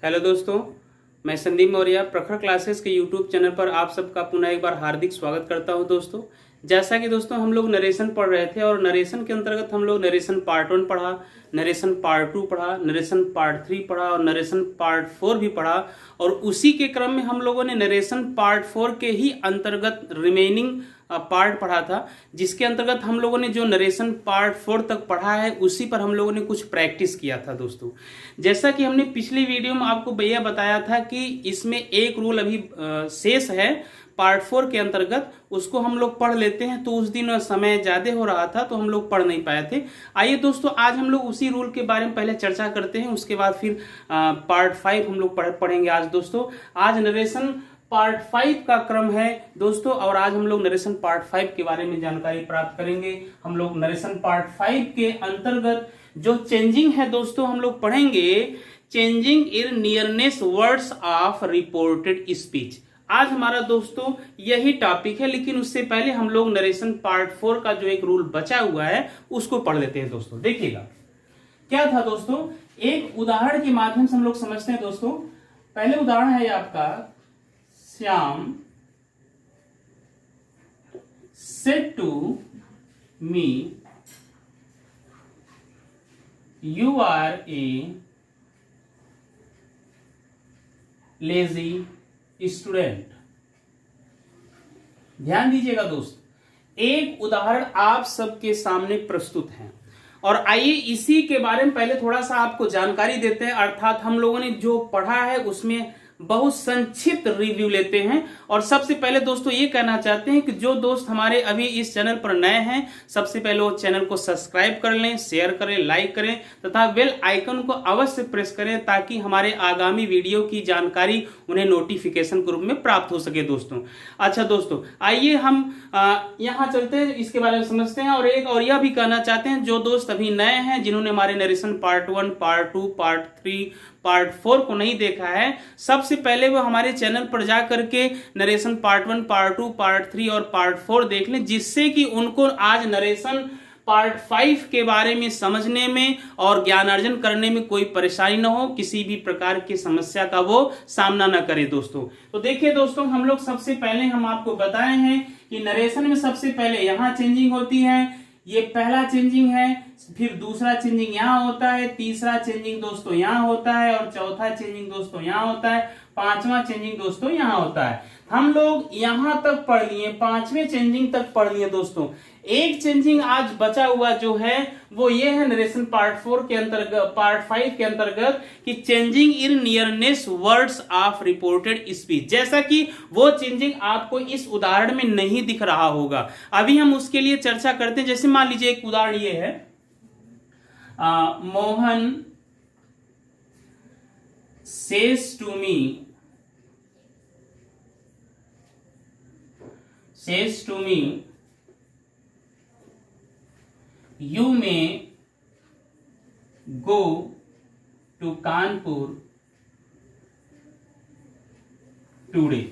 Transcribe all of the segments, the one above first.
Hello दोस्तों, मैं संदीप मौर्य प्रखर क्लासेस के यूट्यूब चैनल पर आप सबका पुनः एक बार हार्दिक स्वागत करता हूं। दोस्तों, जैसा कि दोस्तों हम लोग नरेशन पढ़ रहे थे और नरेशन के अंतर्गत हम लोग नरेशन पार्ट 1 पढ़ा, नरेशन पार्ट 2 पढ़ा, नरेशन पार्ट 3 पढ़ा और नरेशन पार्ट 4 भी पढ़ा। और उसी के क्रम में हम लोगों ने नरेशन पार्ट 4 के ही अंतर्गत रिमेनिंग पार्ट पढ़ा था, जिसके अंतर्गत हम लोगों ने जो नरेशन पार्ट 4 तक पढ़ा है उसी पर हम लोगों ने कुछ प्रैक्टिस किया था। दोस्तों, जैसा कि हमने पिछली वीडियो में आपको भैया बताया था कि इसमें एक रूल अभी शेष है पार्ट 4 के अंतर्गत, उसको हम लोग पढ़ लेते हैं। तो उस दिन समय ज्यादा हो रहा था तो हम लोग पढ़ नहीं पाए थे। आइए दोस्तों, आज हम लोग उसी रूल के बारे में पहले चर्चा करते हैं, उसके बाद फिर पार्ट 5 हम लोग पढ़ेंगे। आज दोस्तों, आज नरेशन पार्ट 5 का क्रम है दोस्तों, और आज हम लोग नरेशन पार्ट 5 के बारे में जानकारी प्राप्त करेंगे। हम लोग नरेशन पार्ट 5 के अंतर्गत जो चेंजिंग है दोस्तों हम लोग पढ़ेंगे, changing in nearness words of reported speech. आज हमारा दोस्तों यही टॉपिक है, लेकिन उससे पहले हम लोग नरेशन पार्ट 4 का जो एक रूल बचा हुआ है उसको पढ़ लेते हैं। दोस्तों देखिएगा क्या था दोस्तों, एक उदाहरण के माध्यम से हम लोग समझते हैं। दोस्तों पहले उदाहरण है आपका, Shyam said to me, you are a lazy student. ध्यान दीजिएगा दोस्त, एक उदाहरण आप सबके सामने प्रस्तुत है और आइए इसी के बारे में पहले थोड़ा सा आपको जानकारी देते हैं। अर्थात हम लोगों ने जो पढ़ा है उसमें बहुत संक्षिप्त रिव्यू लेते हैं। और सबसे पहले दोस्तों ये कहना चाहते हैं कि जो दोस्त हमारे अभी इस चैनल पर नए हैं, सबसे पहले वो चैनल को सब्सक्राइब कर लें, शेयर करें, लाइक करें तथा बेल आइकन को अवश्य प्रेस करें, ताकि हमारे आगामी वीडियो की जानकारी उन्हें नोटिफिकेशन के रूप में प्राप्त हो सके। दोस्तों अच्छा दोस्तों, आइए हम यहाँ चलते हैं, इसके बारे में समझते हैं। और यह भी कहना चाहते हैं, जो दोस्त अभी नए हैं, जिन्होंने हमारे narration part 1, part 2, part 3, part 4 को नहीं देखा है, सबसे पहले वो हमारे चैनल पर जा करके नरेशन पार्ट 1, पार्ट 2, पार्ट 3 और पार्ट 4 देख लें, जिससे कि उनको आज नरेशन पार्ट 5 के बारे में समझने में और ज्ञान अर्जन करने में कोई परेशानी ना हो, किसी भी प्रकार की समस्या का वो सामना ना करे। दोस्तों तो देखिए दोस्तों, हम लोग सबसे पहले हम आपको बताए हैं कि नरेशन में सबसे पहले यहाँ चेंजिंग होती है। ये पहला चेंजिंग है, फिर दूसरा चेंजिंग यहाँ होता है, तीसरा चेंजिंग दोस्तों यहाँ होता है और चौथा चेंजिंग दोस्तों यहाँ होता है, पांचवा चेंजिंग दोस्तों यहाँ होता है। हम लोग यहाँ तक पढ़ लिए, पांचवें चेंजिंग तक पढ़ लिए। दोस्तों एक चेंजिंग आज बचा हुआ जो है वो ये है नरेशन पार्ट 4 के अंतर्गत, पार्ट 5 के अंतर्गत, कि changing in nearness words of reported speech. जैसा कि वो चेंजिंग आपको इस उदाहरण में नहीं दिख रहा होगा, अभी हम उसके लिए चर्चा करते हैं। जैसे मान लीजिए एक उदाहरण ये है, Mohan says to me, you may go to Kanpur today।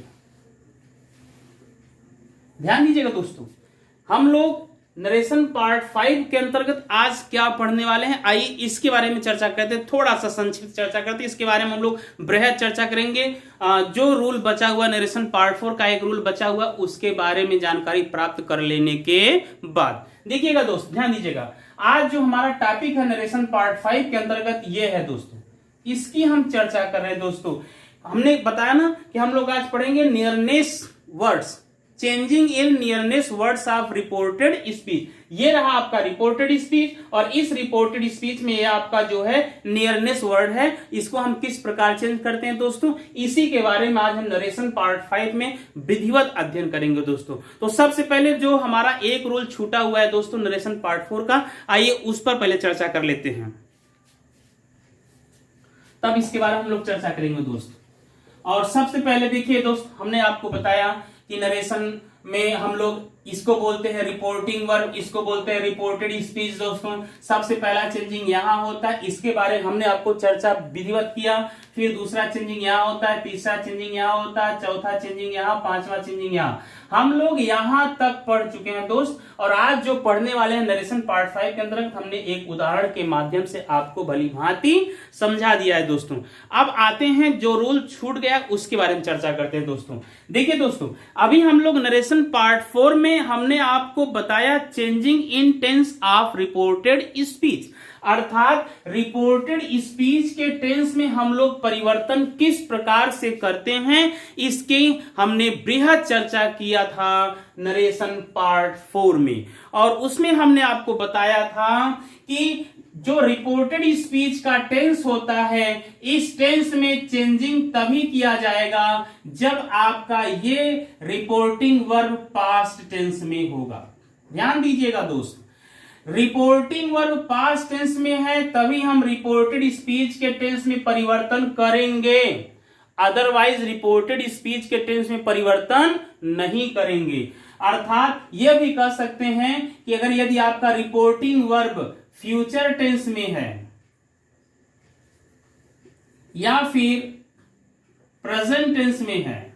ध्यान दीजिएगा दोस्तों, हम लोग नरेशन पार्ट 5 के अंतर्गत आज क्या पढ़ने वाले हैं, आइए इसके बारे में चर्चा करते हैं। थोड़ा सा संक्षिप्त चर्चा करते हैं, इसके बारे में हम लोग बृहद चर्चा करेंगे। जो रूल बचा हुआ नरेशन पार्ट 4 का एक रूल बचा हुआ, उसके बारे में जानकारी प्राप्त कर लेने के बाद देखिएगा दोस्त, ध्यान दीजिएगा, आज जो हमारा टॉपिक है नरेशन पार्ट 5 के अंतर्गत ये है दोस्तों, इसकी हम चर्चा कर रहे हैं। दोस्तों हमने बताया ना कि हम लोग आज पढ़ेंगे nearness words, changing in nearness words of reported speech. ये रहा आपका रिपोर्टेड स्पीच, और इस रिपोर्टेड स्पीच में ये आपका जो है नियरनेस वर्ड है, इसको हम किस प्रकार चेंज करते हैं दोस्तों, इसी के बारे में आज हम नरेशन पार्ट 5 में विधिवत अध्ययन करेंगे। दोस्तों तो सबसे पहले जो हमारा एक रूल छूटा हुआ है दोस्तों नरेशन पार्ट 4 का, आइए उस पर पहले चर्चा कर लेते हैं, तब इसके बारे में हम लोग चर्चा करेंगे दोस्त। और सबसे पहले देखिए दोस्त, हमने आपको बताया कि नरेशन में हम लोग इसको बोलते हैं रिपोर्टिंग वर्ब, इसको बोलते हैं रिपोर्टेड स्पीच। दोस्तों सबसे पहला चेंजिंग यहां होता है, इसके बारे में हमने आपको चर्चा विधिवत किया। फिर दूसरा चेंजिंग यहां होता है, तीसरा चेंजिंग यहां होता है, चौथा चेंजिंग यहां, पांचवा चेंजिंग यहां। हम लोग यहां तक पढ़ चुके हैं दोस्त, और आज जो पढ़ने वाले हैं नरेशन पार्ट 5 के अंतर्गत हमने एक उदाहरण के माध्यम से आपको भली भांति समझा दिया है दोस्तों। अब आते हैं जो रूल छूट गया उसके बारे में चर्चा करते हैं दोस्तों। देखिए दोस्तों, अभी हम लोग नरेशन पार्ट 4 में हमने आपको बताया changing in tense of reported speech, अर्थात रिपोर्टेड स्पीच के टेंस में हम लोग परिवर्तन किस प्रकार से करते हैं, इसकी हमने बृहद चर्चा किया था नरेशन पार्ट 4 में। और उसमें हमने आपको बताया था कि जो रिपोर्टेड स्पीच का टेंस होता है, इस टेंस में चेंजिंग तभी किया जाएगा जब आपका ये रिपोर्टिंग वर्ब पास्ट टेंस में होगा। ध्यान दीजिएगा दोस्त, रिपोर्टिंग वर्ब पास्ट टेंस में है तभी हम रिपोर्टेड स्पीच के टेंस में परिवर्तन करेंगे, अदरवाइज रिपोर्टेड स्पीच के टेंस में परिवर्तन नहीं करेंगे। अर्थात यह भी कह सकते हैं कि अगर यदि आपका रिपोर्टिंग वर्ब फ्यूचर टेंस में है या फिर प्रेजेंट टेंस में है,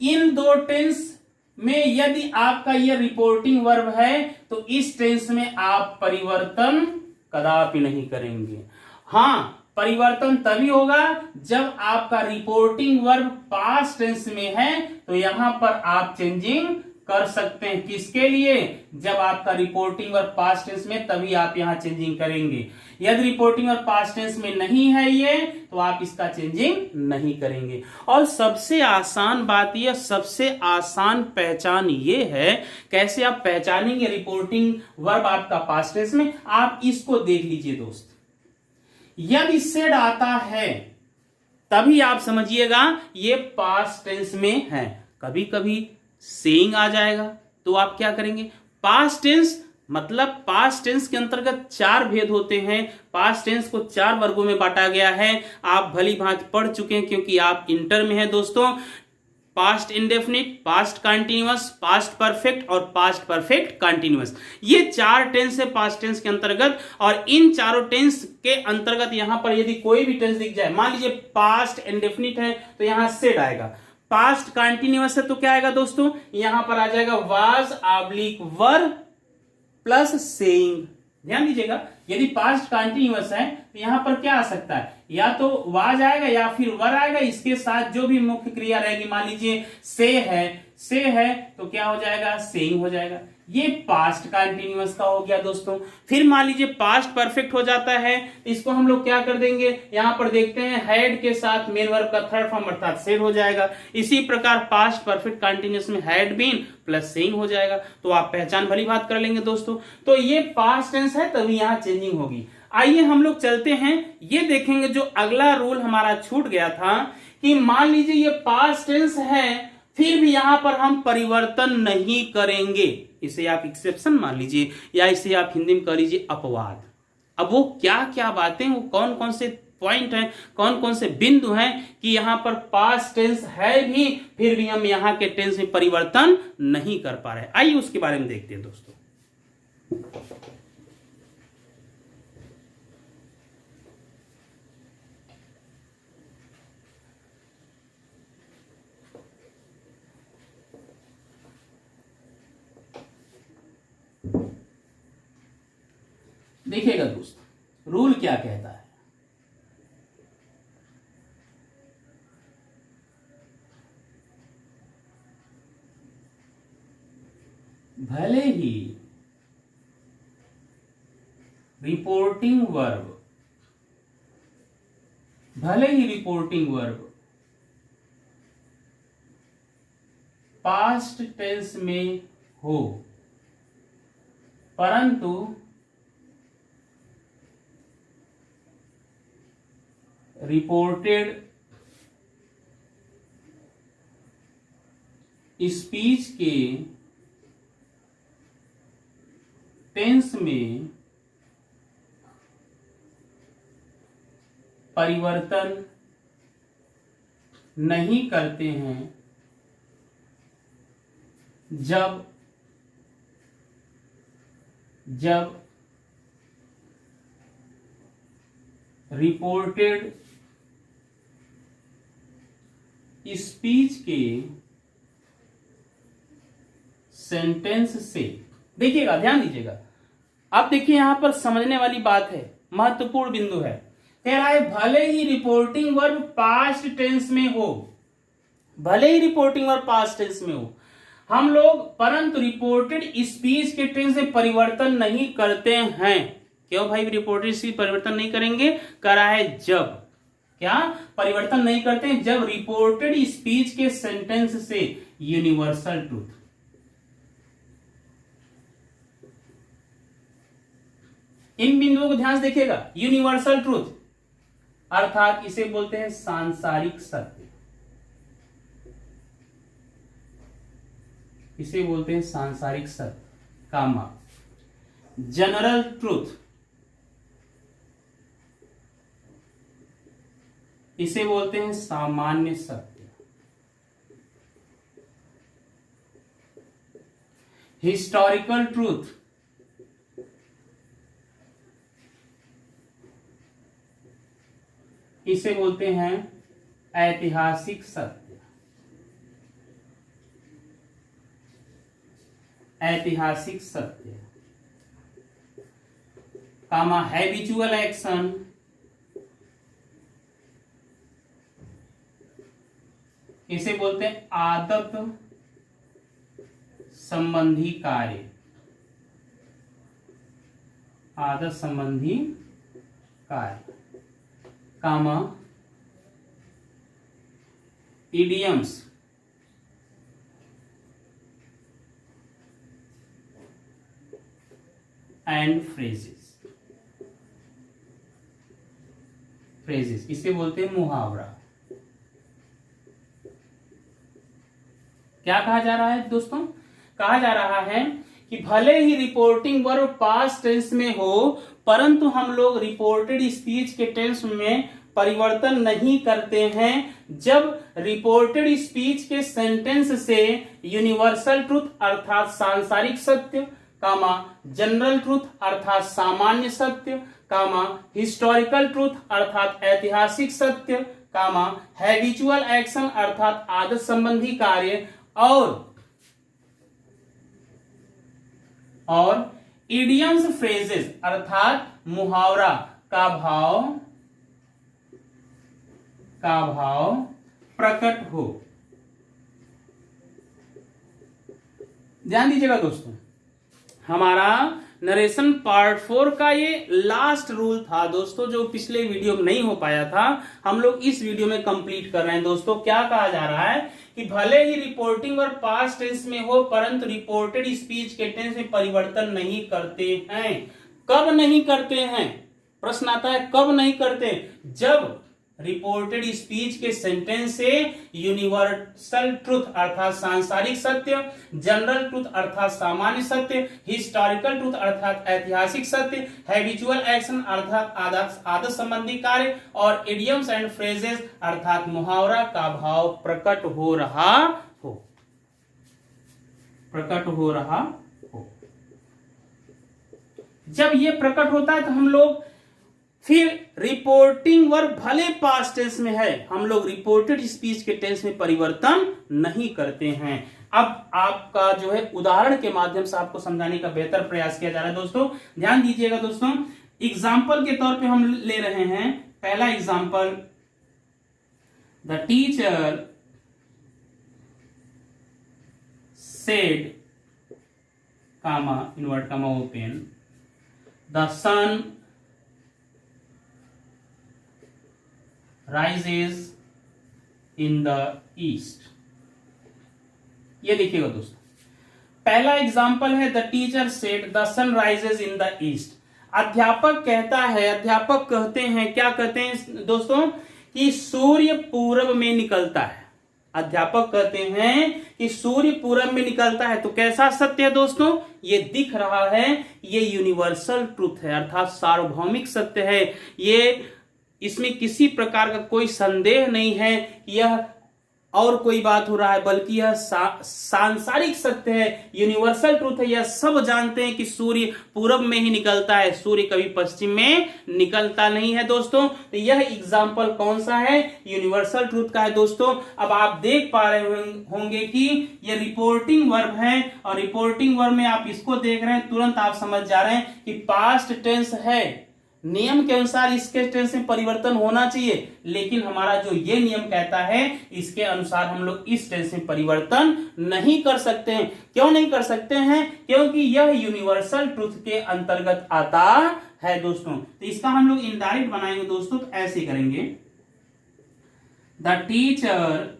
इन दो टेंस में यदि आपका यह रिपोर्टिंग वर्ब है तो इस टेंस में आप परिवर्तन कदापि नहीं करेंगे। हां, परिवर्तन तभी होगा जब आपका रिपोर्टिंग वर्ब पास्ट टेंस में है, तो यहां पर आप चेंजिंग कर सकते हैं। किसके लिए? जब आपका रिपोर्टिंग वर्ब पास्ट टेंस में, तभी आप यहां चेंजिंग करेंगे। यदि रिपोर्टिंग वर्ब पास्ट टेंस में नहीं है ये, तो आप इसका चेंजिंग नहीं करेंगे। और सबसे आसान बात यह, सबसे आसान पहचान ये है, कैसे आप पहचानेंगे रिपोर्टिंग वर्ब आपका पास्ट टेंस में, आप इसको देख लीजिए दोस्त। यदि सेड आता है तभी आप समझिएगा ये पास्ट टेंस में है। कभी कभी सेइंग आ जाएगा तो आप क्या करेंगे, पास्ट टेंस मतलब पास्ट टेंस के अंतर्गत 4 भेद होते हैं। पास्ट टेंस को 4 वर्गों में बांटा गया है, आप भली भांति पढ़ चुके हैं क्योंकि आप इंटर में हैं दोस्तों। Past indefinite, past continuous, past perfect और पास्ट परफेक्ट कंटिन्यूअस, ये 4 टेंस है पास्ट टेंस के अंतर्गत। और इन चारों टेंस के अंतर्गत यहां पर यदि कोई भी टेंस दिख जाए, मान लीजिए पास्ट इंडेफिनिट है तो यहां सेड आएगा, पास्ट कंटिन्यूअस है तो क्या आएगा दोस्तों, यहां पर आ जाएगा was oblique were plus saying. ध्यान दीजिएगा, यदि पास्ट कंटिन्यूअस है तो यहां पर क्या आ सकता है, या तो वाज आएगा या फिर वर आएगा, इसके साथ जो भी मुख्य क्रिया रहेगी, मान लीजिए से है तो क्या हो जाएगा, सेइंग हो जाएगा। ये पास्ट कंटिन्यूअस का हो गया दोस्तों। फिर मान लीजिए पास्ट परफेक्ट हो जाता है, इसको हम लोग क्या कर देंगे, यहां पर देखते हैं हैड के साथ मेन वर्ब का थर्ड फॉर्म अर्थात सेड हो जाएगा। इसी प्रकार पास्ट परफेक्ट कंटिन्यूअस में हैड बीन प्लस सेइंग हो जाएगा। तो आप पहचान भली बात कर लेंगे दोस्तों। तो ये पास्ट टेंस है तभी यहां चेंजिंग होगी। आइए हम लोग चलते हैं, ये देखेंगे जो अगला रूल हमारा छूट गया था कि मान लीजिए ये पास्ट टेंस है फिर भी यहां पर हम परिवर्तन नहीं करेंगे, इसे आप एक्सेप्शन मान लीजिए या इसे आप हिंदी में कह लीजिए अपवाद। अब वो क्या क्या बातें, वो कौन कौन से पॉइंट हैं, कौन कौन से बिंदु हैं कि यहां पर पास्ट टेंस है भी फिर भी हम यहां के टेंस में परिवर्तन नहीं कर पा रहे, आइए उसके बारे में देखते हैं दोस्तों। देखिएगा दोस्त, रूल क्या कहता है, भले ही रिपोर्टिंग वर्ब पास्ट टेंस में हो, परंतु रिपोर्टेड स्पीच के टेंस में परिवर्तन नहीं करते हैं, जब जब रिपोर्टेड स्पीच के सेंटेंस से, देखिएगा ध्यान दीजिएगा, आप देखिए यहां पर समझने वाली बात है, महत्वपूर्ण बिंदु है। कह रहा है भले ही रिपोर्टिंग वर्ब पास्ट टेंस में हो, भले ही रिपोर्टिंग वर्ब पास्ट टेंस में हो, हम लोग परंतु रिपोर्टेड स्पीच के टेंस में परिवर्तन नहीं करते हैं। क्यों भाई रिपोर्टेड स्पीच परिवर्तन नहीं करेंगे? कह रहा है जब, क्या परिवर्तन नहीं करते हैं? जब रिपोर्टेड स्पीच के सेंटेंस से यूनिवर्सल ट्रूथ, इन बिंदुओं को ध्यान से देखिएगा। यूनिवर्सल ट्रूथ अर्थात इसे बोलते हैं सांसारिक सत्य, इसे बोलते हैं सांसारिक सत्य, कामा जनरल ट्रूथ, इसे बोलते हैं सामान्य सत्य, हिस्टोरिकल ट्रूथ, इसे बोलते हैं ऐतिहासिक सत्य, ऐतिहासिक सत्य, कामा हैबिचुअल एक्शन, इसे बोलते हैं आदत संबंधी कार्य, आदत संबंधी कार्य, कामा इडियम्स, एंड फ्रेजेस, फ्रेजेस इसे बोलते हैं मुहावरा। क्या कहा जा रहा है दोस्तों? कहा जा रहा है कि भले ही रिपोर्टिंग वर्ब पास्ट टेंस में हो, परंतु हम लोग रिपोर्टेड स्पीच के टेंस में परिवर्तन नहीं करते हैं जब रिपोर्टेड स्पीच के सेंटेंस से यूनिवर्सल ट्रूथ अर्थात सांसारिक सत्य, कामा जनरल ट्रूथ अर्थात सामान्य सत्य, कामा हिस्टोरिकल ट्रूथ अर्थात ऐतिहासिक सत्य, कामा हैबिचुअल एक्शन अर्थात आदत संबंधी कार्य, और इडियम्स फ्रेजेस अर्थात मुहावरा का भाव प्रकट हो। ध्यान दीजिएगा दोस्तों, हमारा नरेशन पार्ट 4 का ये लास्ट रूल था दोस्तों, जो पिछले वीडियो में नहीं हो पाया था, हम लोग इस वीडियो में कंप्लीट कर रहे हैं दोस्तों। क्या कहा जा रहा है कि भले ही रिपोर्टिंग वर्ब पास्ट टेंस में हो, परंतु रिपोर्टेड स्पीच के टेंस में परिवर्तन नहीं करते हैं। कब नहीं करते हैं? प्रश्न आता है कब नहीं करते? जब रिपोर्टेड स्पीच के सेंटेंस से यूनिवर्सल ट्रूथ अर्थात सांसारिक सत्य, जनरल ट्रूथ अर्थात सामान्य सत्य, हिस्टोरिकल ट्रूथ अर्थात ऐतिहासिक सत्य, हैबिचुअल एक्शन अर्थात आदत संबंधी कार्य, और इडियम्स एंड फ्रेजेस अर्थात मुहावरा का भाव प्रकट हो रहा हो, प्रकट हो रहा हो। जब ये प्रकट होता है तो हम लोग फिर रिपोर्टिंग वर्ब भले पास्ट टेंस में है, हम लोग रिपोर्टेड स्पीच के टेंस में परिवर्तन नहीं करते हैं। अब आपका जो है उदाहरण के माध्यम से आपको समझाने का बेहतर प्रयास किया जा रहा है दोस्तों। ध्यान दीजिएगा दोस्तों, एग्जाम्पल के तौर पे हम ले रहे हैं पहला example, the teacher said, comma inverted comma open, the sun rises in the east। ये देखिएगा दोस्तों, पहला एग्जाम्पल है the teacher said the sun rises in the east. अध्यापक कहता है, अध्यापक कहते हैं, क्या कहते हैं दोस्तों? कि सूर्य पूरब में निकलता है। अध्यापक कहते हैं कि सूर्य पूरब में निकलता है। तो कैसा सत्य है दोस्तों? ये दिख रहा है, ये यूनिवर्सल ट्रूथ है अर्थात सार्वभौमिक सत्य है। ये इसमें किसी प्रकार का कोई संदेह नहीं है कि यह और कोई बात हो रहा है, बल्कि यह सांसारिक सत्य है, यूनिवर्सल ट्रूथ है। यह सब जानते हैं कि सूर्य पूरब में ही निकलता है, सूर्य कभी पश्चिम में निकलता नहीं है दोस्तों। तो यह एग्जाम्पल कौन सा है, यूनिवर्सल ट्रूथ का है दोस्तों। अब आप देख पा रहे होंगे कि यह रिपोर्टिंग वर्ब है, और रिपोर्टिंग वर्ब में आप इसको देख रहे हैं, तुरंत आप समझ जा रहे हैं कि पास्ट टेंस है, नियम के अनुसार इसके टेंस में परिवर्तन होना चाहिए, लेकिन हमारा जो ये नियम कहता है इसके अनुसार हम लोग इस टेंस में परिवर्तन नहीं कर सकते हैं। क्यों नहीं कर सकते हैं, क्योंकि यह यूनिवर्सल ट्रूथ के अंतर्गत आता है दोस्तों। तो इसका हम लोग इनडायरेक्ट बनाएंगे दोस्तों, तो ऐसे करेंगे, the teacher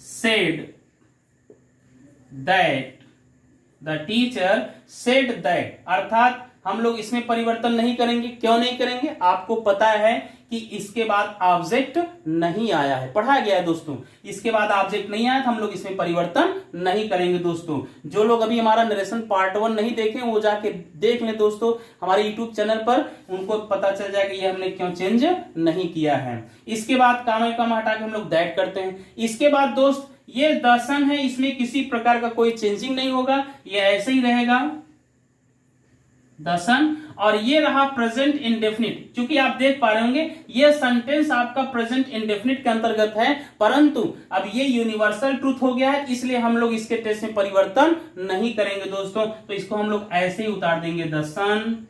said that, the teacher said that, अर्थात हम लोग इसमें परिवर्तन नहीं करेंगे। क्यों नहीं करेंगे, आपको पता है कि इसके बाद ऑब्जेक्ट नहीं आया है, पढ़ा गया है दोस्तों, इसके बाद ऑब्जेक्ट नहीं आया तो हम लोग इसमें परिवर्तन नहीं करेंगे दोस्तों। जो लोग अभी हमारा नरेशन पार्ट 1 नहीं देखे वो जाके देख लें दोस्तों हमारे यूट्यूब चैनल पर, उनको पता चल जाएगा ये हमने क्यों चेंज नहीं किया है। इसके बाद काम हटा के हम लोग दैट करते हैं। इसके बाद दोस्त ये द सन है, इसमें किसी प्रकार का कोई चेंजिंग नहीं होगा, ये ऐसे ही रहेगा द सन। और ये रहा प्रेजेंट इंडेफिनिट, क्योंकि आप देख पा रहे होंगे ये सेंटेंस आपका प्रेजेंट इंडेफिनिट के अंतर्गत है, परंतु अब ये यूनिवर्सल ट्रूथ हो गया है, इसलिए हम लोग इसके टेंस में परिवर्तन नहीं करेंगे दोस्तों। तो इसको हम लोग ऐसे ही उतार देंगे, the sun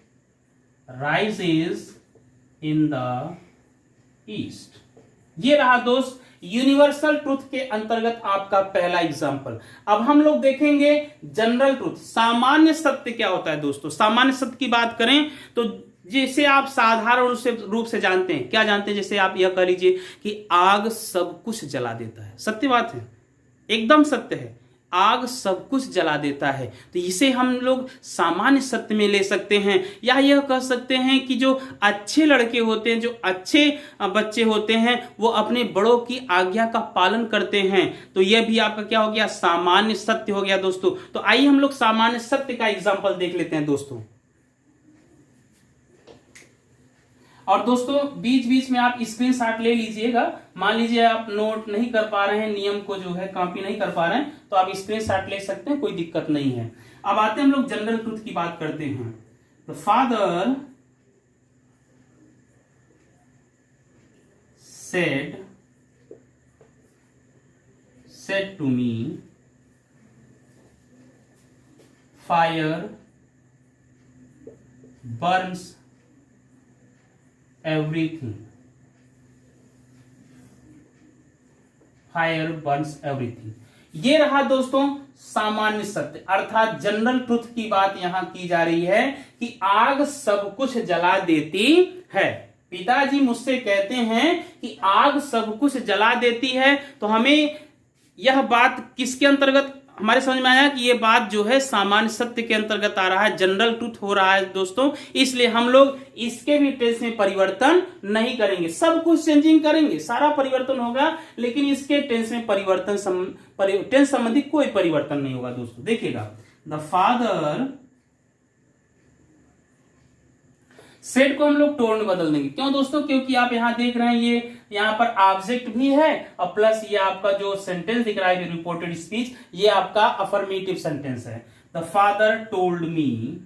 rises in the east. ये रहा दोस्त यूनिवर्सल ट्रूथ के अंतर्गत आपका पहला एग्जाम्पल। अब हम लोग देखेंगे जनरल ट्रूथ, सामान्य सत्य क्या होता है दोस्तों। सामान्य सत्य की बात करें तो जैसे आप साधारण रूप से जानते हैं, क्या जानते हैं, जैसे आप यह कह लीजिए कि आग सब कुछ जला देता है, सत्य बात है, एकदम सत्य है, आग सब कुछ जला देता है। तो इसे हम लोग सामान्य सत्य में ले सकते हैं, या यह कह सकते हैं कि जो अच्छे लड़के होते हैं, जो अच्छे बच्चे होते हैं, वो अपने बड़ों की आज्ञा का पालन करते हैं। तो यह भी आपका क्या हो गया, सामान्य सत्य हो गया दोस्तों। तो आइए हम लोग सामान्य सत्य का एग्जाम्पल देख लेते हैं दोस्तों। और दोस्तों बीच बीच में आप स्क्रीनशॉट ले लीजिएगा, मान लीजिए आप नोट नहीं कर पा रहे हैं, नियम को जो है कॉपी नहीं कर पा रहे हैं, तो आप स्क्रीनशॉट ले सकते हैं, कोई दिक्कत नहीं है। अब आते हैं हम लोग जनरल ट्रूथ की बात करते हैं। The father said to me fire burns everything, fire burns everything. ये रहा दोस्तों सामान्य सत्य, अर्थात जनरल ट्रूथ की बात यहां की जा रही है कि आग सब कुछ जला देती है। पिताजी मुझसे कहते हैं कि आग सब कुछ जला देती है, तो हमें यह बात किसके अंतर्गत हमारे समझ में आया कि ये बात जो है सामान्य सत्य के अंतर्गत आ रहा है, जनरल ट्रूथ हो रहा है दोस्तों, इसलिए हम लोग इसके भी टेंस में परिवर्तन नहीं करेंगे। सब कुछ चेंजिंग करेंगे, सारा परिवर्तन होगा, लेकिन इसके टेंस में टेंस संबंधी कोई परिवर्तन नहीं होगा दोस्तों। देखिएगा, द फादर सेड को हम लोग टोल्ड में बदल देंगे। क्यों दोस्तों, क्योंकि आप यहां देख रहे हैं ये यहां पर ऑब्जेक्ट भी है, और प्लस ये आपका जो सेंटेंस दिख रहा है रिपोर्टेड स्पीच, ये आपका अफर्मेटिव सेंटेंस है। The father told me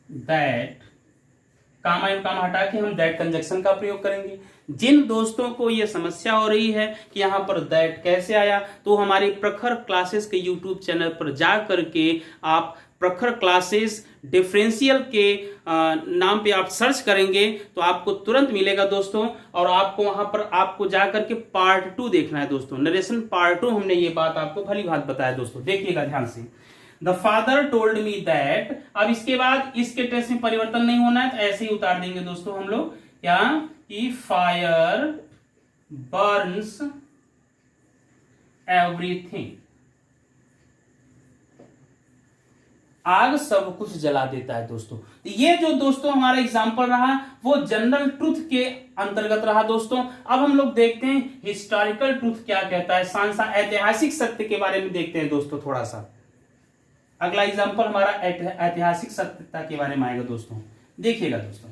that, काम हटा के हम दैट कंजक्शन का प्रयोग करेंगे। जिन दोस्तों को यह समस्या हो रही है कि यहां पर दैट कैसे आया, तो हमारे प्रखर क्लासेस के यूट्यूब चैनल पर जा करके आप प्रखर क्लासेस डिफरेंशियल के नाम पे आप सर्च करेंगे तो आपको तुरंत मिलेगा दोस्तों, और आपको वहां पर आपको जाकर के पार्ट 2 देखना है दोस्तों, नरेशन पार्ट 2। हमने ये बात आपको भली भांति बताया दोस्तों, देखिएगा ध्यान से। The father told me that, अब इसके बाद इसके टेंस में परिवर्तन नहीं होना है, तो ऐसे ही उतार देंगे दोस्तों हम लोग, क्या कि फायर बर्न्स एवरीथिंग, आग सब कुछ जला देता है दोस्तों। ये जो दोस्तों हमारा एग्जाम्पल रहा वो जनरल ट्रूथ के अंतर्गत रहा दोस्तों। अब हम लोग देखते हैं हिस्टोरिकल ट्रूथ क्या कहता है, ऐतिहासिक सत्य के बारे में देखते हैं दोस्तों थोड़ा सा। अगला एग्जाम्पल हमारा ऐतिहासिक सत्यता के बारे में आएगा दोस्तों, देखिएगा दोस्तों।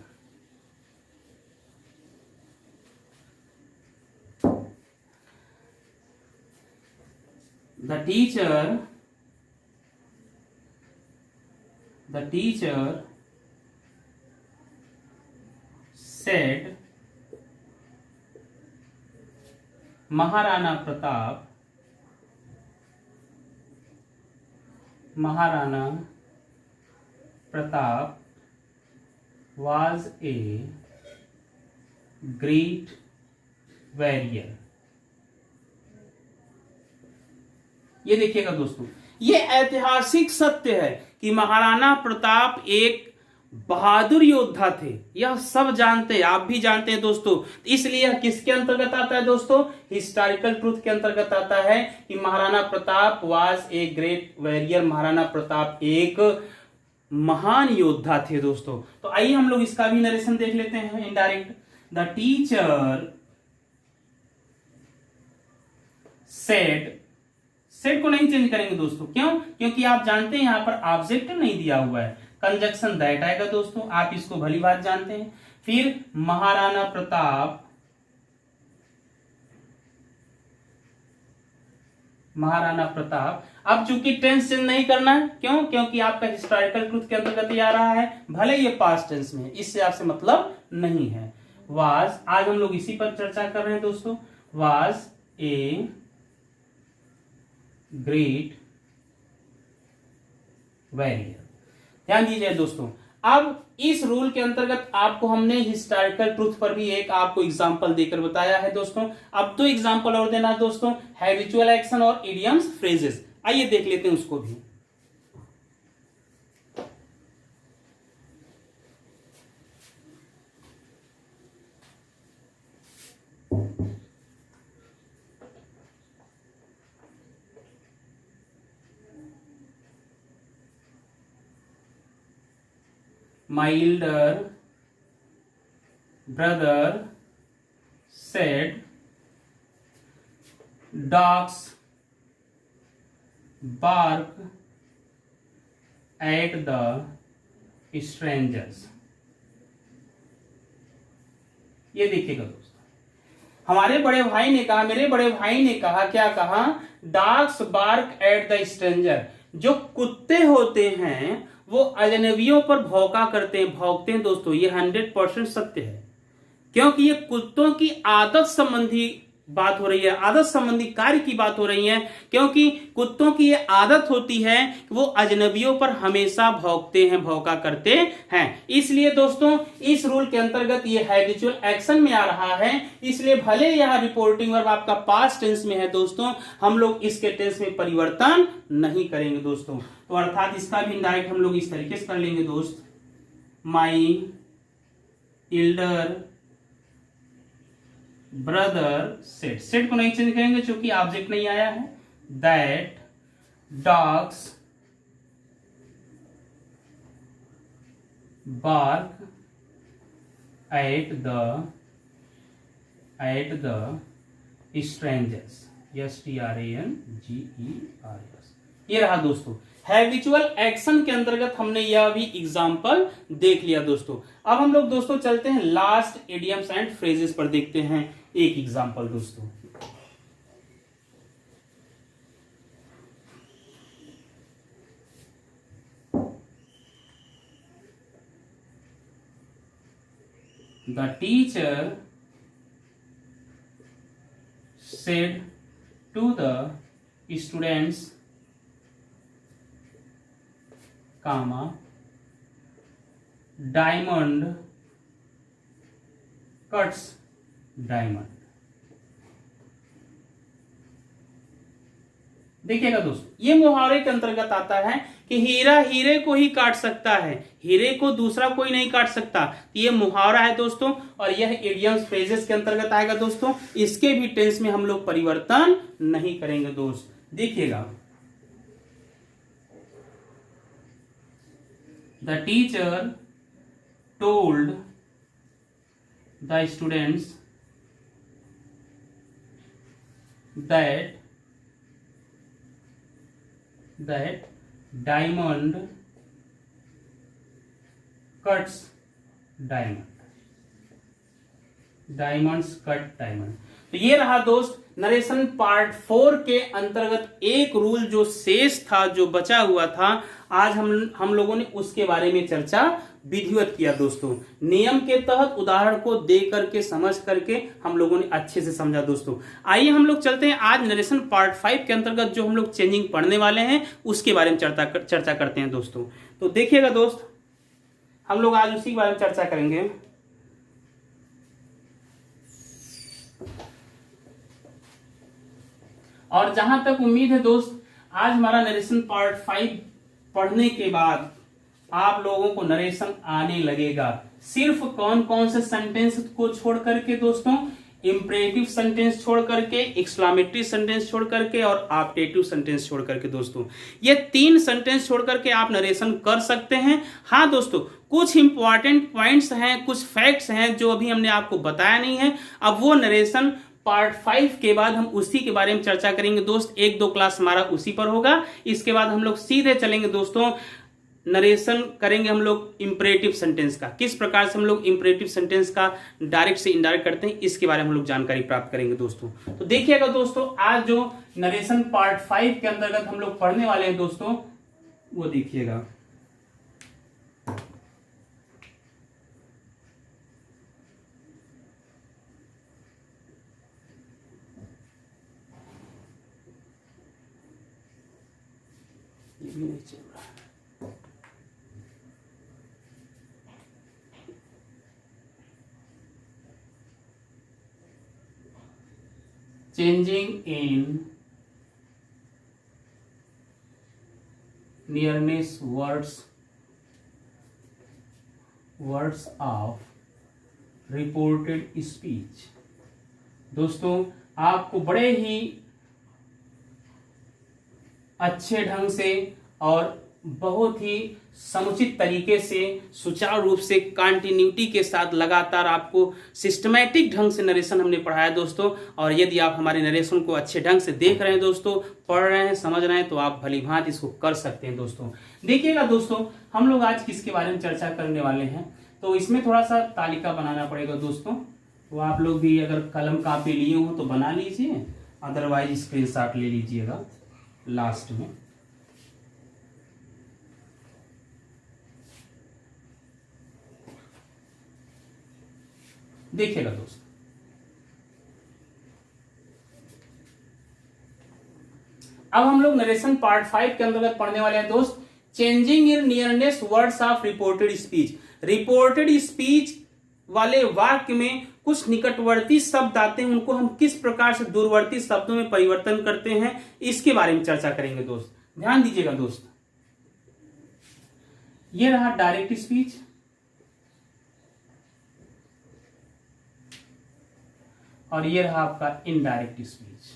The teacher said Maharana Pratap was a great warrior. ये देखिएगा दोस्तों, ये ऐतिहासिक सत्य है कि महाराणा प्रताप एक बहादुर योद्धा थे। यह सब जानते हैं, आप भी जानते हैं दोस्तों। इसलिए यह किसके अंतर्गत आता है दोस्तों? हिस्टोरिकल ट्रूथ के अंतर्गत आता है कि Maharana Pratap was a great warrior, Maharana Pratap एक महान योद्धा थे दोस्तों। तो आइए हम लोग इसका भी नरेशन देख लेते हैं इनडायरेक्ट। द टीचर सेड को नहीं चेंज करेंगे दोस्तों। क्यों? क्योंकि आप जानते हैं यहां पर ऑब्जेक्ट नहीं दिया हुआ है, कंजक्शन दैट आएगा दोस्तों, आप इसको भली बात जानते हैं। फिर महाराणा प्रताप, अब चूंकि टेंस चेंज नहीं करना है, क्यों? क्योंकि आपका हिस्टोरिकल ट्रूथ के अंतर्गत ही आ रहा है, भले ये पास्ट टेंस में है, इससे आपसे मतलब नहीं है। वाज, आज हम लोग इसी पर चर्चा कर रहे हैं दोस्तों। Was a great warrior. ध्यान दीजिए दोस्तों, अब इस रूल के अंतर्गत आपको हमने हिस्टोरिकल ट्रूथ पर भी एक आपको एग्जांपल देकर बताया है दोस्तों। अब तो एग्जांपल और देना दोस्तों, हैबिचुअल एक्शन और इडियम्स फ्रेजेस। आइए देख लेते हैं उसको भी। My elder brother said, dogs bark at the strangers. ये देखिएगा दोस्तों, हमारे बड़े भाई ने कहा, मेरे बड़े भाई ने कहा, क्या कहा? Dogs bark at the stranger. जो कुत्ते होते हैं वो अजनबियों पर भौंका करते हैं, भौंकते हैं दोस्तों। ये 100% सत्य है, क्योंकि ये कुत्तों की आदत संबंधी बात हो रही है, आदत संबंधी कार्य की बात हो रही है। क्योंकि कुत्तों की ये आदत होती है कि वो अजनबियों पर हमेशा भौंकते हैं, भौंका करते हैं। इसलिए दोस्तों इस रूल के अंतर्गत ये हैबिचुअल एक्शन में आ रहा है। इसलिए भले यह रिपोर्टिंग वर्ब आपका पास्ट टेंस में है दोस्तों, हम लोग इसके टेंस में परिवर्तन नहीं करेंगे दोस्तों। तो अर्थात इसका भी इनडायरेक्ट हम लोग इस तरीके से कर लेंगे दोस्त। माई इल्डर ब्रदर सेड को नहीं चेंज करेंगे क्योंकि ऑब्जेक्ट नहीं आया है। That dogs bark at the strangers, STRANGERS। ये रहा दोस्तों हैबिचुअल एक्शन के अंतर्गत हमने यह भी एग्जाम्पल देख लिया दोस्तों। अब हम लोग दोस्तों चलते हैं लास्ट इडियम्स एंड फ्रेजेस पर, देखते हैं एक एग्जाम्पल दोस्तों। The teacher said to the students, diamond cuts diamond। देखिएगा दोस्तों ये मुहावरे के अंतर्गत आता है कि हीरा हीरे को ही काट सकता है, हीरे को दूसरा कोई नहीं काट सकता। तो ये मुहावरा है दोस्तों, और यह इडियम्स फ्रेजेस के अंतर्गत आएगा दोस्तों। इसके भी टेंस में हम लोग परिवर्तन नहीं करेंगे दोस्त। देखिएगा, the teacher told the students that diamond cuts diamond, diamonds cut diamond। तो ये रहा दोस्त नरेशन पार्ट 4 के अंतर्गत एक रूल जो शेष था, जो बचा हुआ था, आज हम लोगों ने उसके बारे में चर्चा विधिवत किया दोस्तों। नियम के तहत उदाहरण को दे करके समझ करके हम लोगों ने अच्छे से समझा दोस्तों। आइए हम लोग चलते हैं आज नरेशन पार्ट 5 के अंतर्गत जो हम लोग चेंजिंग पढ़ने वाले हैं उसके बारे में चर्चा करते हैं दोस्तों। तो देखिएगा दोस्त, हम लोग आज उसी के बारे में चर्चा करेंगे। और जहां तक उम्मीद है दोस्त, आज हमारा नरेशन पार्ट 5 पढ़ने के बाद आप लोगों को नरेशन आने लगेगा। सिर्फ कौन कौन से सेंटेंस को छोड़ करके दोस्तों, इंपरेटिव सेंटेंस छोड़ करके, एक्सक्लेमेटरी सेंटेंस छोड़ करके और ऑप्टेटिव सेंटेंस छोड़ करके दोस्तों, ये 3 सेंटेंस छोड़ करके आप नरेशन कर सकते हैं। हाँ दोस्तों, कुछ इंपॉर्टेंट पॉइंट्स हैं, कुछ फैक्ट्स हैं जो अभी हमने आपको बताया नहीं है। अब वो नरेशन पार्ट 5 के बाद हम उसी के बारे में चर्चा करेंगे दोस्त। 1-2 क्लास हमारा उसी पर होगा। इसके बाद हम लोग सीधे चलेंगे दोस्तों, नरेशन करेंगे हम लोग इंपरेटिव सेंटेंस का। किस प्रकार से हम लोग इंपरेटिव सेंटेंस का डायरेक्ट से इनडायरेक्ट करते हैं, इसके बारे में हम लोग जानकारी प्राप्त करेंगे दोस्तों। तो देखिएगा दोस्तों, आज जो नरेशन पार्ट 5 के अंतर्गत हम लोग पढ़ने वाले हैं दोस्तों, वो देखिएगा। ये भी नहीं चल रहा है। Changing in nearness words of reported speech। दोस्तों, आपको बड़े ही अच्छे ढंग से और बहुत ही समुचित तरीके से, सुचारू रूप से, कंटिन्यूटी के साथ लगातार आपको सिस्टमैटिक ढंग से नरेशन हमने पढ़ाया दोस्तों। और यदि आप हमारे नरेशन को अच्छे ढंग से देख रहे हैं दोस्तों, पढ़ रहे हैं, समझ रहे हैं, तो आप भलीभांति इसको कर सकते हैं दोस्तों। देखिएगा दोस्तों, हम लोग आज किसके बारे में चर्चा करने वाले हैं, तो इसमें थोड़ा सा तालिका बनाना पड़ेगा दोस्तों। तो आप लोग भी अगर कलम कापी लिए हो तो बना लीजिए, अदरवाइज स्क्रीनशॉट ले लीजिएगा लास्ट में। देखिएगा दोस्त, अब हम लोग नरेशन पार्ट 5 के अंतर्गत पढ़ने वाले हैं दोस्त, changing in nearness words of reported speech. Reported speech वाले वाक्य में कुछ निकटवर्ती शब्द आते हैं, उनको हम किस प्रकार से दूरवर्ती शब्दों में परिवर्तन करते हैं, इसके बारे में चर्चा करेंगे दोस्त। ध्यान दीजिएगा दोस्त, ये रहा डायरेक्ट स्पीच और ये रहा आपका इनडायरेक्ट स्पीच।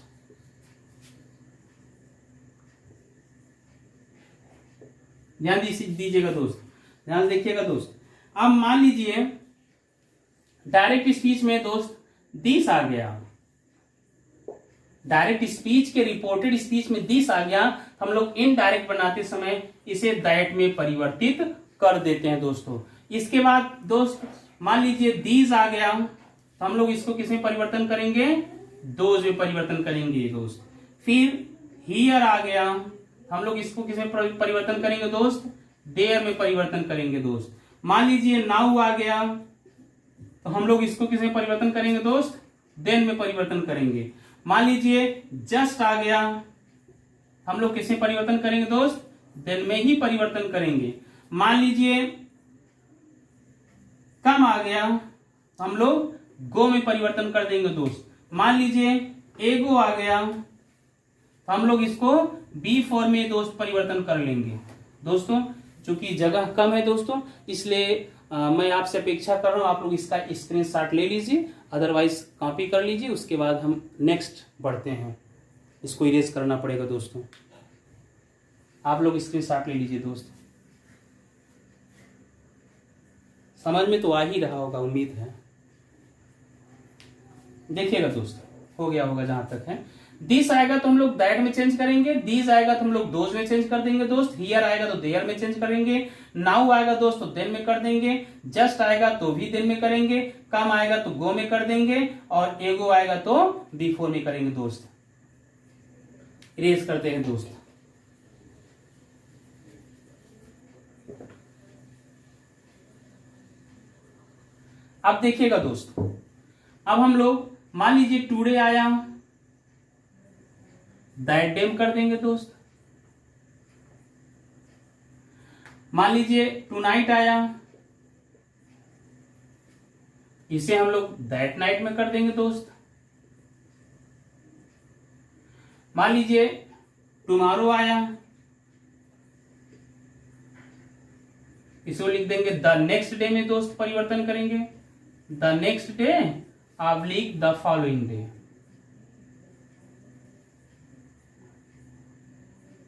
ध्यान दीजिएगा दोस्त, ध्यान देखिएगा दोस्त। अब मान लीजिए डायरेक्ट स्पीच में दोस्त दिस आ गया, डायरेक्ट स्पीच के रिपोर्टेड स्पीच में दिस आ गया, हम लोग इनडायरेक्ट बनाते समय इसे दैट में परिवर्तित कर देते हैं दोस्तों। इसके बाद दोस्त मान लीजिए दीज आ गया, तो हम लोग इसको किस में परिवर्तन करेंगे, दोज में परिवर्तन करेंगे दोस्त। फिर हियर आ गया, हम लोग इसको किस में परिवर्तन करेंगे दोस्त, देयर में परिवर्तन करेंगे दोस्त। मान लीजिए नाउ आ गया, तो हम लोग इसको किस में परिवर्तन करेंगे दोस्त, देन में परिवर्तन करेंगे। मान लीजिए जस्ट आ गया, हम लोग किस में परिवर्तन करेंगे दोस्त, देन में ही परिवर्तन करेंगे। मान लीजिए कम आ गया, हम लोग गो में परिवर्तन कर देंगे दोस्त। मान लीजिए एगो आ गया, तो हम लोग इसको बी फॉर्म में दोस्त परिवर्तन कर लेंगे दोस्तों। चूंकि जगह कम है दोस्तों, इसलिए मैं आपसे अपेक्षा कर रहा हूं आप लोग इसका स्क्रीनशॉट ले लीजिए, अदरवाइज कॉपी कर लीजिए। उसके बाद हम नेक्स्ट बढ़ते हैं, इसको इरेज करना पड़ेगा दोस्तों। आप लोग स्क्रीनशॉट ले लीजिए दोस्त, समझ में तो आ ही रहा होगा, उम्मीद है। देखिएगा दोस्त, हो गया होगा जहां तक है। दिस आएगा तो हम लोग दैट में चेंज करेंगे, दीज आएगा तो हम लोग दोज में चेंज कर देंगे दोस्त, हियर आएगा तो देयर में चेंज करेंगे, नाउ आएगा दोस्त तो देन में कर देंगे, जस्ट आएगा तो भी देन में करेंगे, कम आएगा तो गो में कर देंगे, और एगो आएगा तो बिफोर में करेंगे दोस्त। इरेज करते हैं दोस्त। अब देखिएगा दोस्त, अब हम लोग मान लीजिए टुडे आया, दैट डे में कर देंगे दोस्त। मान लीजिए टुनाइट आया, इसे हम लोग दैट नाइट में कर देंगे दोस्त। मान लीजिए टुमारो आया, इसको लिख देंगे द नेक्स्ट डे में दोस्त, परिवर्तन करेंगे the next day oblique the following day,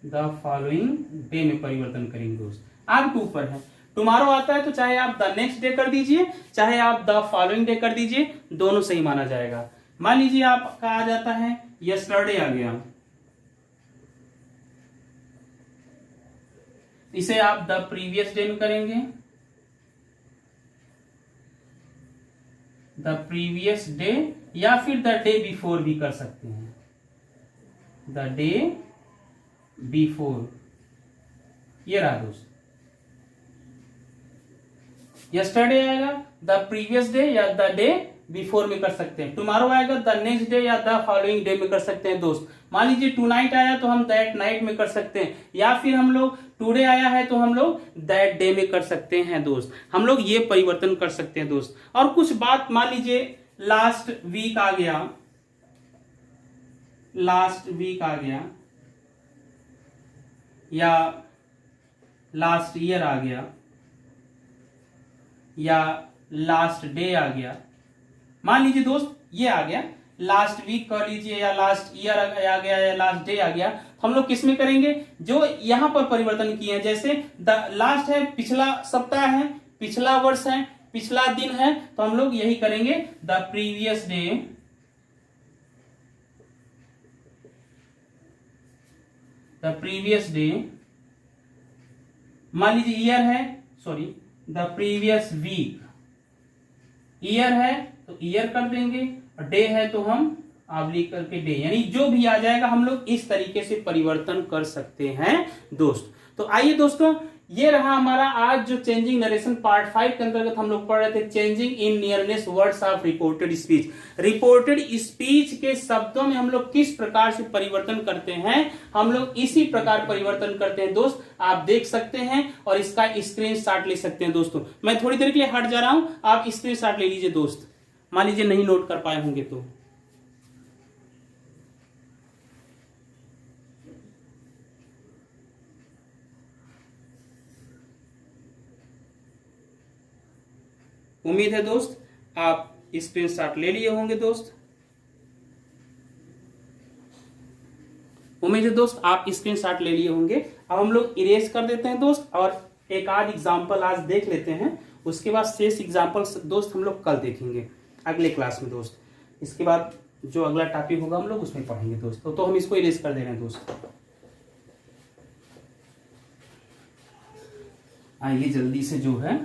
the following day में परिवर्तन करेंगे दोस्त। आपके ऊपर है, टुमारो आता है तो चाहे आप द नेक्स्ट डे कर दीजिए, चाहे आप द फॉलोइंग डे कर दीजिए, दोनों सही माना जाएगा। मान लीजिए आपका आ जाता है यस्टरडे आ गया, इसे आप द प्रीवियस डे में करेंगे, द प्रीवियस डे, या फिर द डे बिफोर भी कर सकते हैं, द डे बिफोर। ये रहा दोस्त, यस्टरडे आएगा द प्रीवियस डे या द डे बिफोर में कर सकते हैं, टुमारो आएगा द नेक्स्ट डे या द फॉलोइंग डे में कर सकते हैं दोस्त। मान लीजिए टू नाइट आया तो हम दैट नाइट में कर सकते हैं, या फिर हम लोग टुडे आया है तो हम लोग दैट डे में कर सकते हैं दोस्त। हम लोग ये परिवर्तन कर सकते हैं दोस्त। और कुछ बात, मान लीजिए लास्ट वीक आ गया, लास्ट वीक आ गया, या लास्ट ईयर आ गया, या लास्ट डे आ गया। मान लीजिए दोस्त ये आ गया, लास्ट वीक कर लीजिए, या लास्ट ईयर आ गया, या लास्ट डे आ गया, तो हम लोग किस में करेंगे, जो यहां पर परिवर्तन किए हैं, जैसे द लास्ट है, पिछला सप्ताह है, पिछला वर्ष है, पिछला दिन है, तो हम लोग यही करेंगे the previous day, the previous day. मान लीजिए ईयर है, sorry the previous week, year है तो ईयर कर देंगे, और डे है तो हम ऑब्लिक करके डे, यानी जो भी आ जाएगा हम लोग इस तरीके से परिवर्तन कर सकते हैं दोस्त। तो आइए दोस्तों, ये रहा हमारा आज जो चेंजिंग नरेशन पार्ट 5 के अंतर्गत हम लोग पढ़ रहे थे, changing in nearness words of reported speech. Reported speech के शब्दों में हम लोग किस प्रकार से परिवर्तन करते हैं, हम लोग इसी प्रकार परिवर्तन करते हैं दोस्त। आप देख सकते हैं और इसका स्क्रीनशॉट ले सकते हैं दोस्तों। मैं थोड़ी देर के लिए हट जा रहा हूं, आप स्क्रीनशॉट ले लीजिए दोस्त, मान लीजिए नहीं नोट कर पाए होंगे तो। उम्मीद है दोस्त आप स्क्रीनशॉट ले लिए होंगे दोस्त। उम्मीद है दोस्त आप स्क्रीनशॉट ले लिए होंगे। अब हम लोग इरेज कर देते हैं दोस्त, और एक आध एग्जाम्पल आज देख लेते हैं, उसके बाद शेष एग्जाम्पल दोस्त हम लोग कल देखेंगे अगले क्लास में दोस्त। इसके बाद जो अगला टॉपिक होगा हम लोग उसमें पढ़ेंगे दोस्तों। तो हम इसको इरेज कर दे रहे हैं दोस्त। आइए जल्दी से जो है,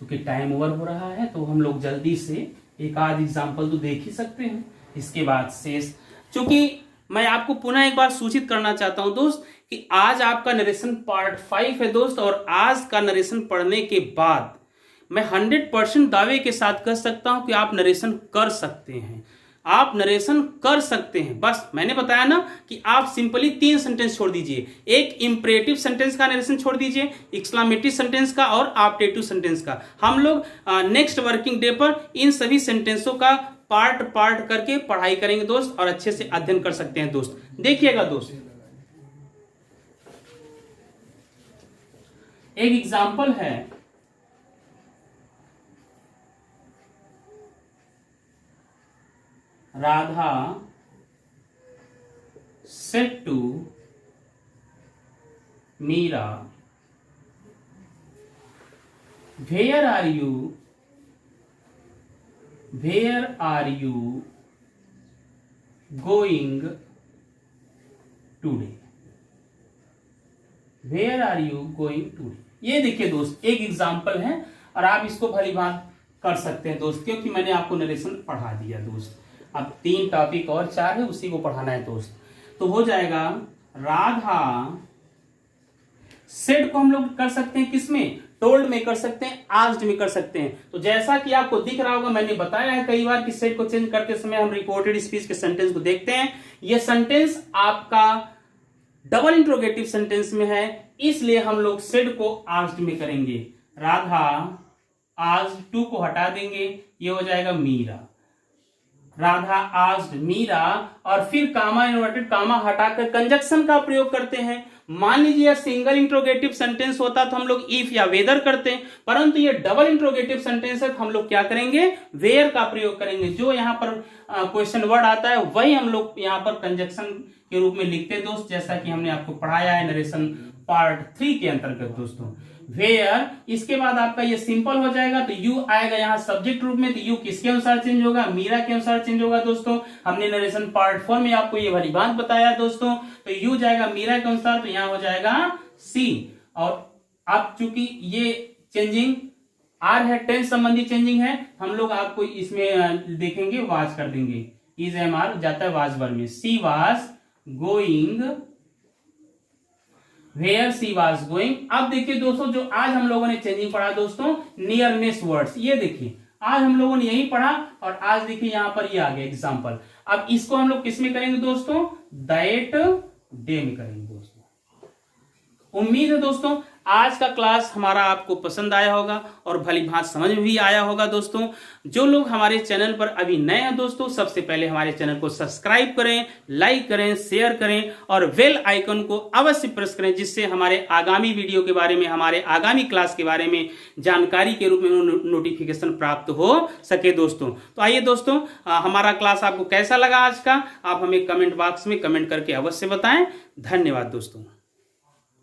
क्योंकि टाइम ओवर हो रहा है, तो हम लोग जल्दी से एक आध एग्जाम्पल तो देख ही सकते हैं, इसके बाद शेष। क्योंकि मैं आपको पुनः एक बार सूचित करना चाहता हूं दोस्त कि आज आपका नरेशन पार्ट 5 है दोस्त, और आज का नरेशन पढ़ने के बाद मैं 100% दावे के साथ कह सकता हूं कि आप नरेशन कर सकते हैं, आप नरेशन कर सकते हैं। बस मैंने बताया ना कि आप सिंपली 3 सेंटेंस छोड़ दीजिए, एक इंपरेटिव सेंटेंस का नरेशन छोड़ दीजिए, एक्सक्लामेटिव सेंटेंस का और ऑप्टेटिव सेंटेंस का। हम लोग नेक्स्ट वर्किंग डे पर इन सभी सेंटेंसों का पार्ट पार्ट करके पढ़ाई करेंगे दोस्त, और अच्छे से अध्ययन कर सकते हैं दोस्त। देखिएगा दोस्त, एक एग्जाम्पल है, Radha said to Meera, where are you going today, where are you going today. ये देखिए दोस्त एक एग्जाम्पल है और आप इसको भली बात कर सकते हैं दोस्त, क्योंकि मैंने आपको नरेशन पढ़ा दिया दोस्त। अब 3 टॉपिक और 4 है, उसी को पढ़ाना है दोस्त। तो हो जाएगा राधा सेड को हम लोग कर सकते हैं किसमें, टोल्ड में कर सकते हैं, आस्क्ड में कर सकते हैं। तो जैसा कि आपको दिख रहा होगा, मैंने बताया है कई बार कि सेड को चेंज करते समय हम रिपोर्टेड स्पीच के सेंटेंस को देखते हैं। यह सेंटेंस आपका डबल इंट्रोगेटिव सेंटेंस में है, इसलिए हम लोग सेड को आस्क्ड में करेंगे। राधा आस्क्ड, टू को हटा देंगे, ये हो जाएगा मीरा। राधा आस्क्ड मीरा, और फिर कामा इन्वर्टेड कामा हटाकर कंजक्शन का प्रयोग करते हैं। मान लीजिए सिंगल इंट्रोगेटिव सेंटेंस होता तो हम लोग इफ या वेदर करते हैं, परंतु ये डबल इंट्रोगेटिव सेंटेंस है तो हम लोग क्या करेंगे, वेयर का प्रयोग करेंगे। जो यहाँ पर क्वेश्चन वर्ड आता है वही हम लोग यहाँ पर कंजक्शन के रूप में लिखते हैं दोस्त, जैसा कि हमने आपको पढ़ाया है नरेशन पार्ट 3 के अंतर्गत दोस्तों। वेयर, इसके बाद आपका ये सिंपल हो जाएगा, तो यू आएगा यहाँ सब्जेक्ट रूप में। तो यू किसके अनुसार चेंज होगा, मीरा के अनुसार चेंज होगा दोस्तों। हमने नरेशन पार्ट 4 में आपको ये वाली बात बताया दोस्तों। तो यू जाएगा मीरा के अनुसार, तो यहाँ हो जाएगा सी। और अब चूंकि ये चेंजिंग आर है, टेंस संबंधी चेंजिंग है, हम लोग आपको इसमें देखेंगे वाज कर देंगे। इज एम आर जाता है वाज वर्ब में। She was going, where she was going. अब देखिए दोस्तों, जो आज हम लोगों ने चेंजिंग पढ़ा दोस्तों, नियरनेस वर्ड्स, ये देखिए आज हम लोगों ने यही पढ़ा, और आज देखिए यहां पर ये आ गया एग्जांपल। अब इसको हम लोग किस में करेंगे दोस्तों, दैट डे में करेंगे दोस्तों। उम्मीद है दोस्तों आज का क्लास हमारा आपको पसंद आया होगा और भली भांत समझ में भी आया होगा दोस्तों। जो लोग हमारे चैनल पर अभी नए हैं दोस्तों, सबसे पहले हमारे चैनल को सब्सक्राइब करें, लाइक करें, शेयर करें और बेल आइकन को अवश्य प्रेस करें, जिससे हमारे आगामी वीडियो के बारे में, हमारे आगामी क्लास के बारे में जानकारी के रूप में नोटिफिकेशन प्राप्त हो सके दोस्तों। तो आइए दोस्तों, हमारा क्लास आपको कैसा लगा आज का, आप हमें कमेंट बॉक्स में कमेंट करके अवश्य बताएं। धन्यवाद दोस्तों।